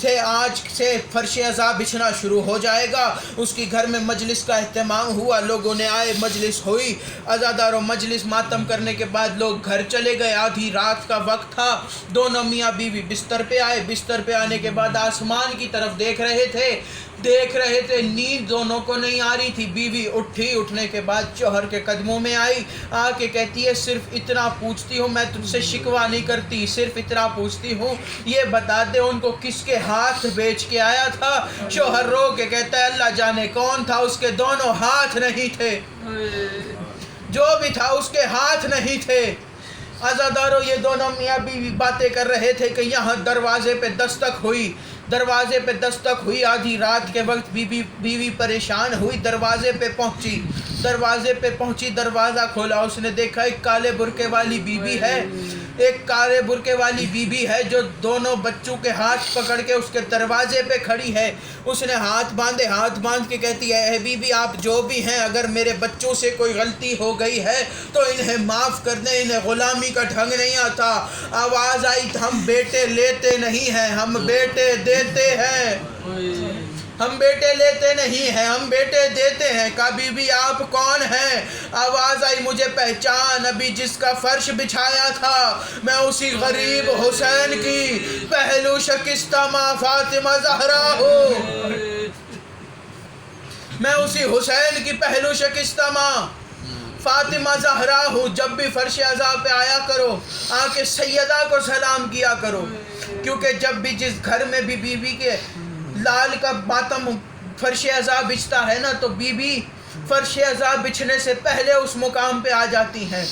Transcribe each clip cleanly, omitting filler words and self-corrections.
سے آج سے فرش عزا بچھنا شروع ہو جائے گا۔ اس کی گھر میں مجلس کا اہتمام ہوا، لوگوں نے آئے، مجلس ہوئی، عزاداروں مجلس ماتم کرنے کے بعد لوگ گھر چلے گئے۔ آدھی رات کا وقت تھا، دونوں میاں بیوی بستر پہ آئے۔ بستر پہ آنے کے بعد آسمان کی طرف دیکھ رہے تھے، نیند دونوں کو نہیں آ رہی تھی۔ بیوی اٹھی، اٹھنے کے بعد شوہر کے قدموں میں آئی، آ کے کہتی ہے صرف اتنا پوچھتی ہوں، میں تجھ سے شکوہ نہیں کرتی، صرف اتنا پوچھتی ہوں یہ بتا دے ان کو کس کے ہاتھ بیچ کے آیا تھا۔ شوہر رو کے کہتا ہے اللہ جانے کون تھا، اس کے دونوں ہاتھ نہیں تھے، جو بھی تھا اس کے ہاتھ نہیں تھے۔ عزاداروں یہ دونوں میاں بیوی باتیں کر رہے تھے کہ یہاں دروازے پہ دستک ہوئی، آدھی رات کے وقت بیوی پریشان ہوئی، دروازے پہ پہنچی، دروازہ کھولا، اس نے دیکھا ایک کالے برقعے والی بیوی ہے جو دونوں بچوں کے ہاتھ پکڑ کے اس کے دروازے پہ کھڑی ہے۔ اس نے ہاتھ باندھ کے کہتی ہے اے بیوی آپ جو بھی ہیں، اگر میرے بچوں سے کوئی غلطی ہو گئی ہے تو انہیں معاف کر دیں، انہیں غلامی کا ڈھنگ نہیں آتا۔ آواز آئی ہم بیٹے لیتے نہیں ہیں، ہم بیٹے دیتے ہیں، ہم بیٹے لیتے نہیں ہیں، ہم بیٹے دیتے ہیں۔ کہا بی بی آپ کون ہیں؟ آواز آئی مجھے پہچان، ابھی جس کا فرش بچھایا تھا میں اسی غریب حسین کی پہلو شکستہ ماں فاطمہ زہرا ہوں، میں اسی حسین کی پہلو شکستہ ماں فاطمہ زہرا ہوں۔ جب بھی فرش عزا پہ آیا کرو، آ کے سیدہ کو سلام کیا کرو، کیونکہ جب بھی جس گھر میں بھی بیوی کے لال کا ماتم فرش عزا بچھتا ہے نا، تو بیوی فرش عزا بچھنے سے پہلے اس مقام پہ آ جاتی ہیں،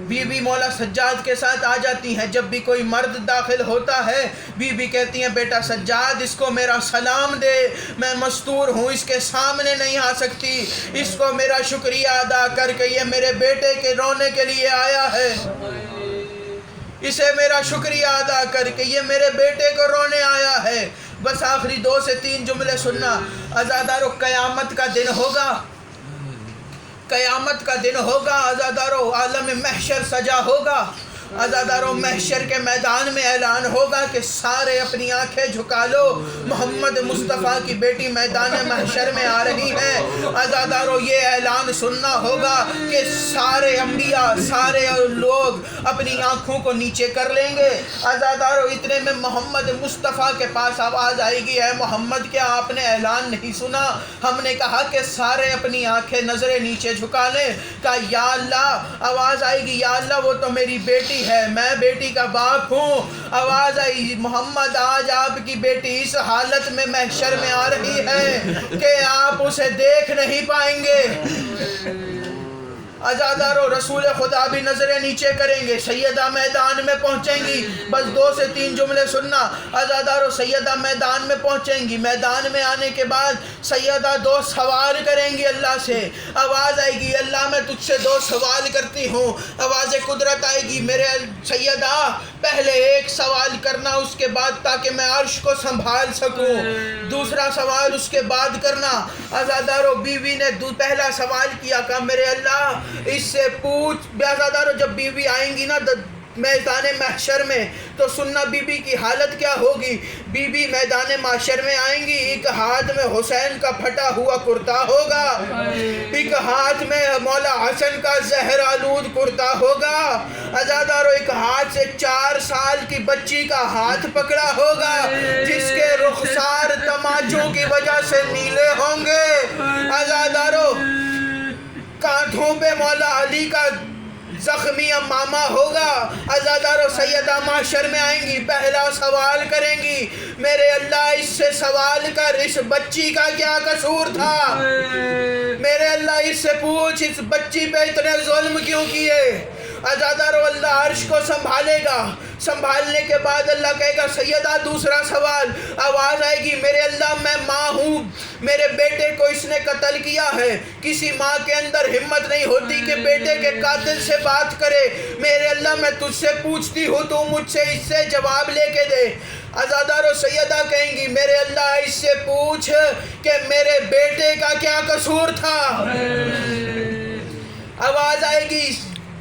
بیوی مولا سجاد کے ساتھ آ جاتی ہیں۔ جب بھی کوئی مرد داخل ہوتا ہے، بیوی کہتی ہیں بیٹا سجاد اس کو میرا سلام دے، میں مستور ہوں، اس کے سامنے نہیں آ سکتی، اس کو میرا شکریہ ادا کر کے یہ میرے بیٹے کے رونے کے لیے آیا ہے، اسے میرا شکریہ ادا کر کے یہ میرے بیٹے کو رونے آیا ہے۔ بس آخری 2 سے 3 جملے سننا۔ عزادارو قیامت کا دن ہوگا، قیامت کا دن ہوگا، عزادارو عالم محشر سجا ہوگا، عزادارو محشر کے میدان میں اعلان ہوگا کہ سارے اپنی آنکھیں جھکا لو، محمد مصطفیٰ کی بیٹی میدان محشر میں آ رہی ہے۔ عزادارو یہ اعلان سننا ہوگا کہ سارے انبیاء، سارے لوگ اپنی آنکھوں کو نیچے کر لیں گے۔ عزادارو اتنے میں محمد مصطفیٰ کے پاس آواز آئے گی اے محمد کیا آپ نے اعلان نہیں سنا؟ ہم نے کہا کہ سارے اپنی آنکھیں نظریں نیچے جھکا لیں۔ کہا یا اللہ، آواز آئے گی یا اللہ وہ تو میری بیٹی ہے، میں بیٹی کا باپ ہوں۔ آواز آئی محمد آج آپ کی بیٹی اس حالت میں محشر میں آ رہی ہے کہ آپ اسے دیکھ نہیں پائیں گے۔ عزادارو رسول خدا بھی نظریں نیچے کریں گے، سیدہ میدان میں پہنچیں گی۔ بس 2 سے 3 جملے سننا۔ عزادارو سیدہ میدان میں پہنچیں گی، میدان میں آنے کے بعد سیدہ 2 سوال کریں گی اللہ سے۔ آواز آئے گی اللہ میں تجھ سے 2 سوال کرتی ہوں۔ آواز قدرت آئے گی میرے سیدہ پہلے 1 سوال کرنا، اس کے بعد تاکہ میں عرش کو سنبھال سکوں، دوسرا سوال اس کے بعد کرنا۔ عزادارو بیوی نے پہلا سوال کیا، کہا میرے اللہ اس سے پوچھ۔ عزادارو جب بیوی آئیں گی نا میدان محشر میں تو سننا بی بی کی حالت کیا ہوگی۔ بی بی میدان محشر میں آئیں گی، ایک ہاتھ میں حسین کا پھٹا ہوا کرتا ہوگا، ایک ہاتھ میں مولا حسن کا زہر آلود کرتا ہوگا۔ عزادارو ایک ہاتھ سے 4 سال کی بچی کا ہاتھ پکڑا ہوگا جس کے رخسار تماچوں کی وجہ سے نیلے ہوں گے۔ عزادارو کانٹھوں پہ مولا علی کا زخمی امامہ ہوگا۔ عزادارو سیدہ محشر میں آئیں گی، پہلا سوال کریں گی میرے اللہ اس سے سوال کر اس بچی کا کیا قصور تھا، میرے اللہ اس سے پوچھ اس بچی پہ اتنے ظلم کیوں کیے۔ عزادارو اللہ عرش کو سنبھالے گا، سنبھالنے کے بعد اللہ کہے گا سیدہ دوسرا سوال۔ آواز آئے گی میرے اللہ میں ماں ہوں، میرے بیٹے کو اس نے قتل کیا ہے، کسی ماں کے اندر ہمت نہیں ہوتی کہ بیٹے کے قاتل سے بات کرے، میرے اللہ میں تجھ سے پوچھتی ہوں تو مجھ سے اس سے جواب لے کے دے۔ عزادارو سیدہ کہیں گی میرے اللہ اس سے پوچھ کہ میرے بیٹے کا کیا قصور تھا۔ آواز آئے گی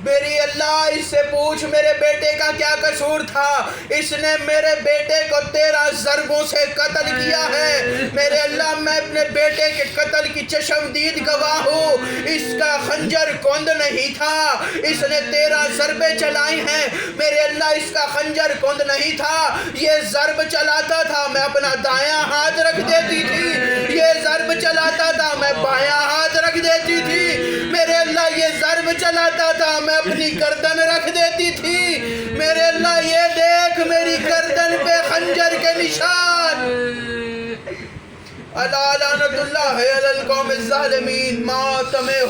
میری اللہ اس سے پوچھ میرے بیٹے کا کیا قصور تھا، اس نے میرے بیٹے کو 13 ضربوں سے قتل کیا ہے۔ میرے اللہ میں اپنے بیٹے کے قتل کی چشمدید گواہ ہوں، اس کا خنجر کند نہیں تھا، اس نے 13 ضربیں چلائی ہیں۔ میرے اللہ اس کا خنجر کند نہیں تھا، یہ ضرب چلاتا تھا میں اپنا دایاں ہاتھ رکھ دیتی تھی، یہ ضرب چلاتا تھا میں بایاں ہاتھ رکھ دیتی تھی، میرے اللہ یہ ضرب چلاتا تھا میں اپنی گردن رکھ دیتی تھی۔ میرے اللہ یہ دیکھ میری گردن پہ خنجر کے نشان۔ الا لعنت اللہ علی القوم الظالمین۔ ماتم